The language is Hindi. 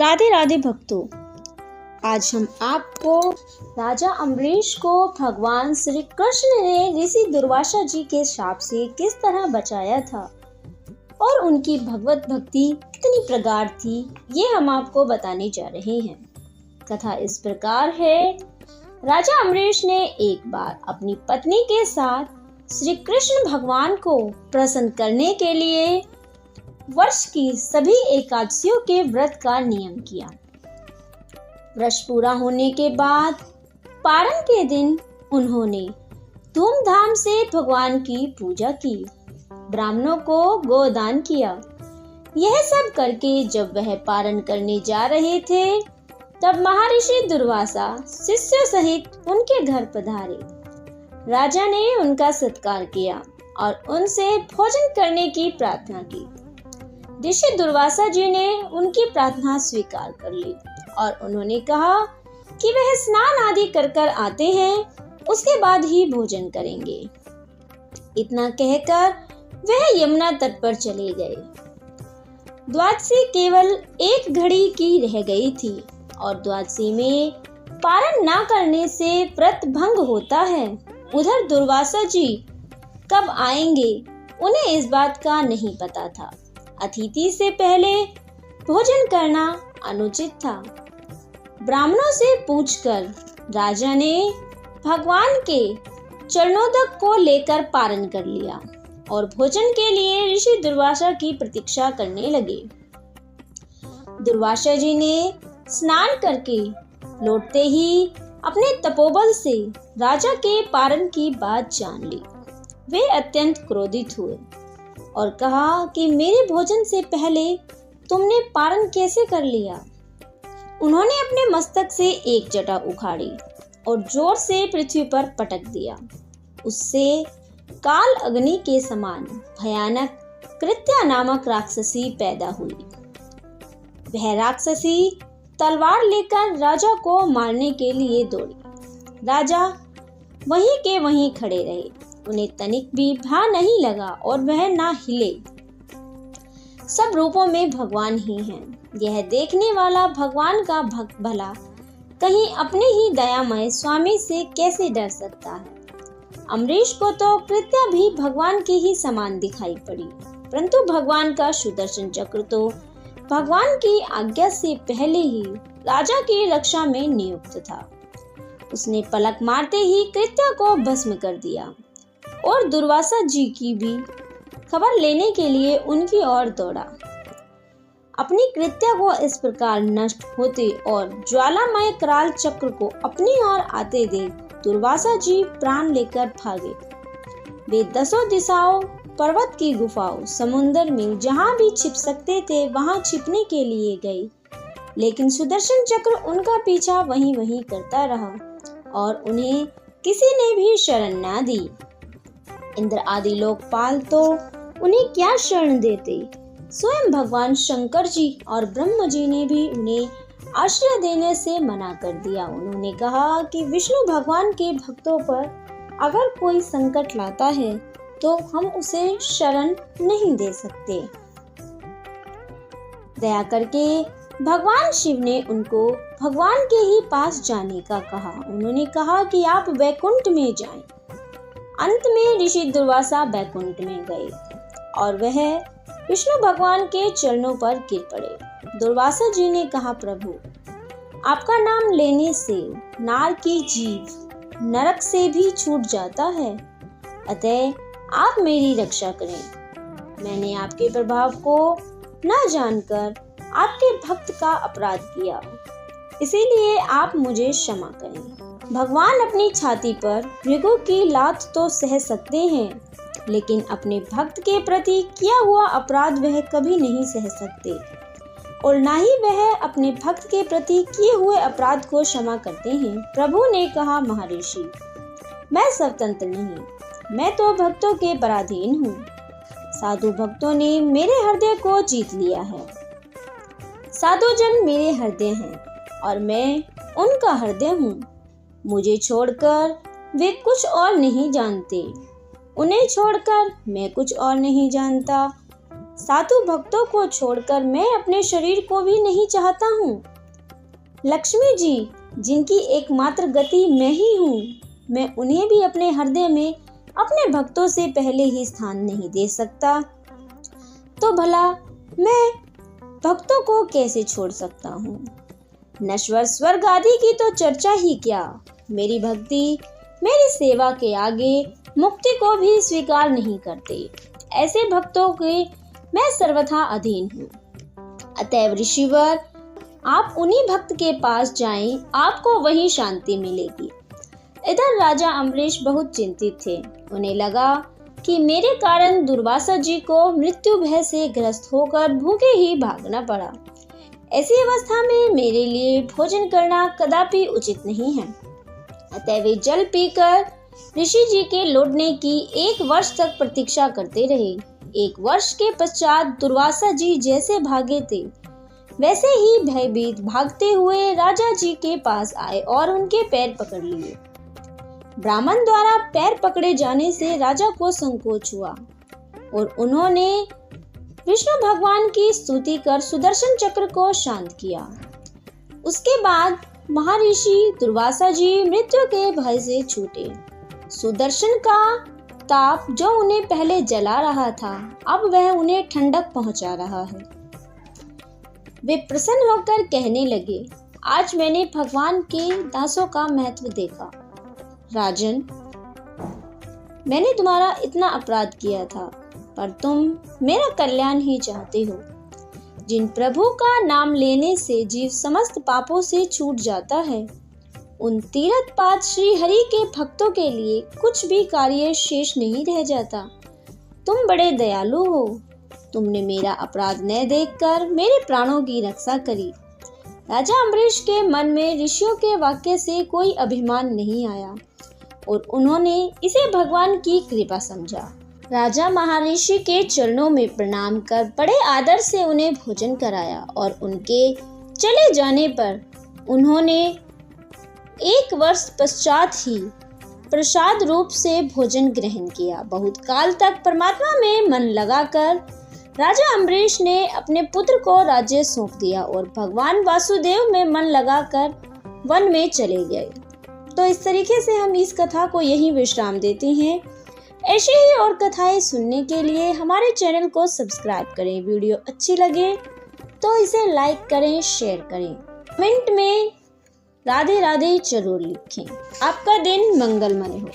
राधे राधे भक्तों, आज हम आपको राजा अम्बरीश को भगवान श्री कृष्ण ने ऋषि दुर्वासा जी के शाप से किस तरह बचाया था और उनकी भगवत भक्ति कितनी प्रगाढ़ थी, ये हम आपको बताने जा रहे हैं। कथा इस प्रकार है। राजा अम्बरीश ने एक बार अपनी पत्नी के साथ श्री कृष्ण भगवान को प्रसन्न करने के लिए वर्ष की सभी एकादशियों के व्रत का नियम किया। वर्ष पूरा होने के बाद पारण के दिन उन्होंने धूमधाम से भगवान की पूजा की, ब्राह्मणों को गोदान किया। यह सब करके जब वह पारण करने जा रहे थे, तब महर्षि दुर्वासा शिष्यों सहित उनके घर पधारे। राजा ने उनका सत्कार किया और उनसे भोजन करने की प्रार्थना की। ऋषि दुर्वासा जी ने उनकी प्रार्थना स्वीकार कर ली और उन्होंने कहा कि वह स्नान आदि कर आते हैं, उसके बाद ही भोजन करेंगे। इतना कहकर वह यमुना तट पर चले गए। द्वादशी केवल एक घड़ी की रह गई थी और द्वादशी में पारण न करने से व्रत भंग होता है। उधर दुर्वासा जी कब आएंगे, उन्हें इस बात का नहीं पता था। अतिथि से पहले भोजन करना अनुचित था। ब्राह्मणों से पूछकर राजा ने भगवान के चरणोदक को लेकर पारण कर लिया और भोजन के लिए ऋषि दुर्वासा की प्रतीक्षा करने लगे। दुर्वासा जी ने स्नान करके लौटते ही अपने तपोबल से राजा के पारण की बात जान ली। वे अत्यंत क्रोधित हुए और कहा कि मेरे भोजन से पहले तुमने पारण कैसे कर लिया। उन्होंने अपने मस्तक से एक जटा उखाड़ी और जोर से पृथ्वी पर पटक दिया। उससे काल अग्नि के समान भयानक कृत्या नामक राक्षसी पैदा हुई। वह राक्षसी तलवार लेकर राजा को मारने के लिए दौड़ी। राजा वहीं के वहीं खड़े रहे। उन्हें तनिक भी भा नहीं लगा और वह ना हिले। सब रूपों में भगवान ही हैं। यह देखने वाला भगवान का भक्त भला कहीं अपने ही दयामय स्वामी से कैसे डर सकता है। अम्बरीश को तो कृत्या भी भगवान के ही समान दिखाई पड़ी, परंतु भगवान का सुदर्शन चक्र तो भगवान की आज्ञा से पहले ही राजा की रक्षा में नियुक्त था। उसने पलक मारते ही कृत्या को भस्म कर दिया और दुर्वासा जी की भी खबर लेने के लिए उनकी ओर दौड़ा। अपनी कृत्या को इस प्रकार नष्ट होते और ज्वालामय कराल चक्र को अपनी ओर आते देख दुर्वासा जी प्राण लेकर भागे। वे दसों दिशाओं, पर्वत की गुफाओं, समुद्र में जहां भी छिप सकते थे वहां छिपने के लिए गए, लेकिन सुदर्शन चक्र उनका पीछा वहीं वहीं करता रहा और उन्हें किसी ने भी शरण न दी। इंद्र आदि लोकपाल तो उन्हें क्या शरण देते। स्वयं भगवान शंकर जी और ब्रह्म जी ने भी उन्हें आश्रय देने से मना कर दिया। उन्होंने कहा कि विष्णु भगवान के भक्तों पर अगर कोई संकट लाता है तो हम उसे शरण नहीं दे सकते। दया करके भगवान शिव ने उनको भगवान के ही पास जाने का कहा। उन्होंने कहा कि आप वैकुंठ में जाएं। अंत में ऋषि दुर्वासा वैकुंठ में गए और वह विष्णु भगवान के चरणों पर गिर पड़े। दुर्वासा जी ने कहा, प्रभु, आपका नाम लेने से नार की जीव नरक से भी छूट जाता है, अतः आप मेरी रक्षा करें। मैंने आपके प्रभाव को न जानकर आपके भक्त का अपराध किया, इसीलिए आप मुझे क्षमा करें। भगवान अपनी छाती पर मृगों की लात तो सह सकते हैं, लेकिन अपने भक्त के प्रति किया हुआ अपराध वह कभी नहीं सह सकते और ना ही वह अपने भक्त के प्रति किए हुए अपराध को क्षमा करते हैं। प्रभु ने कहा, महर्षि, मैं स्वतंत्र नहीं, मैं तो भक्तों के पराधीन हूँ। साधु भक्तों ने मेरे हृदय को जीत लिया है। साधु जन मेरे हृदय हैं और मैं उनका हृदय हूँ। मुझे छोड़कर वे कुछ और नहीं जानते, उन्हें छोड़कर मैं कुछ और नहीं जानता। साधु भक्तों को छोड़कर मैं अपने शरीर को भी नहीं चाहता हूँ। लक्ष्मी जी, जिनकी एकमात्र गति मैं ही हूँ, मैं उन्हें भी अपने हृदय में अपने भक्तों से पहले ही स्थान नहीं दे सकता, तो भला मैं भक्तों को कैसे छोड़ सकता हूँ। नश्वर स्वर्ग आदि की तो चर्चा ही क्या, मेरी भक्ति मेरी सेवा के आगे मुक्ति को भी स्वीकार नहीं करते। ऐसे भक्तों के मैं सर्वथा अधीन हूँ। अतएव ऋषिवर, आप उन्हीं भक्त के पास जाएं, आपको वहीं शांति मिलेगी। इधर राजा अम्बरीश बहुत चिंतित थे। उन्हें लगा कि मेरे कारण दुर्वासा जी को मृत्यु भय से ग्रस्त होकर भूखे ही भागना पड़ा। ऐसी अवस्था में मेरे लिए भोजन करना कदापि उचित नहीं है। अतः वे जल पीकर ऋषि जी के लौटने की 1 वर्ष तक प्रतीक्षा करते रहे। 1 वर्ष के पश्चात दुर्वासा जी जैसे भागे थे वैसे ही भयभीत भागते हुए राजा जी के पास आए और उनके पैर पकड़ लिए। ब्राह्मण द्वारा पैर पकड़े जाने से राजा को संकोच हुआ और उन्होंने विष्णु भगवान की स्तुति कर सुदर्शन चक्र को शांत किया। उसके बाद महर्षि दुर्वासा जी मृत्यु के भय से छूटे। सुदर्शन का ताप जो उन्हें पहले जला रहा था, अब वह उन्हें ठंडक पहुंचा रहा है। वे प्रसन्न होकर कहने लगे, आज मैंने भगवान के दासों का महत्व देखा। राजन, मैंने तुम्हारा इतना अपराध किया था, पर तुम मेरा कल्याण ही चाहते हो। जिन प्रभु का नाम लेने से जीव समस्त पापों से छूट जाता है, उन तीर्थपाद श्री हरि के भक्तों के लिए कुछ भी कार्य शेष नहीं रह जाता। तुम बड़े दयालु हो। तुमने मेरा अपराध न देखकर मेरे प्राणों की रक्षा करी। राजा अम्बरीश के मन में ऋषियों के वाक्य से कोई अभिमान नहीं आया और उन्होंने इसे भगवान की कृपा समझा। राजा महर्षि के चरणों में प्रणाम कर बड़े आदर से उन्हें भोजन कराया और उनके चले जाने पर उन्होंने 1 वर्ष पश्चात ही प्रसाद रूप से भोजन ग्रहण किया। बहुत काल तक परमात्मा में मन लगाकर राजा अम्बरीश ने अपने पुत्र को राज्य सौंप दिया और भगवान वासुदेव में मन लगाकर वन में चले गए। तो इस तरीके से हम इस कथा को यहीं विश्राम देते हैं। ऐसे ही और कथाएं सुनने के लिए हमारे चैनल को सब्सक्राइब करें। वीडियो अच्छी लगे तो इसे लाइक करें, शेयर करें। कमेंट में राधे राधे जरूर लिखें। आपका दिन मंगलमय हो।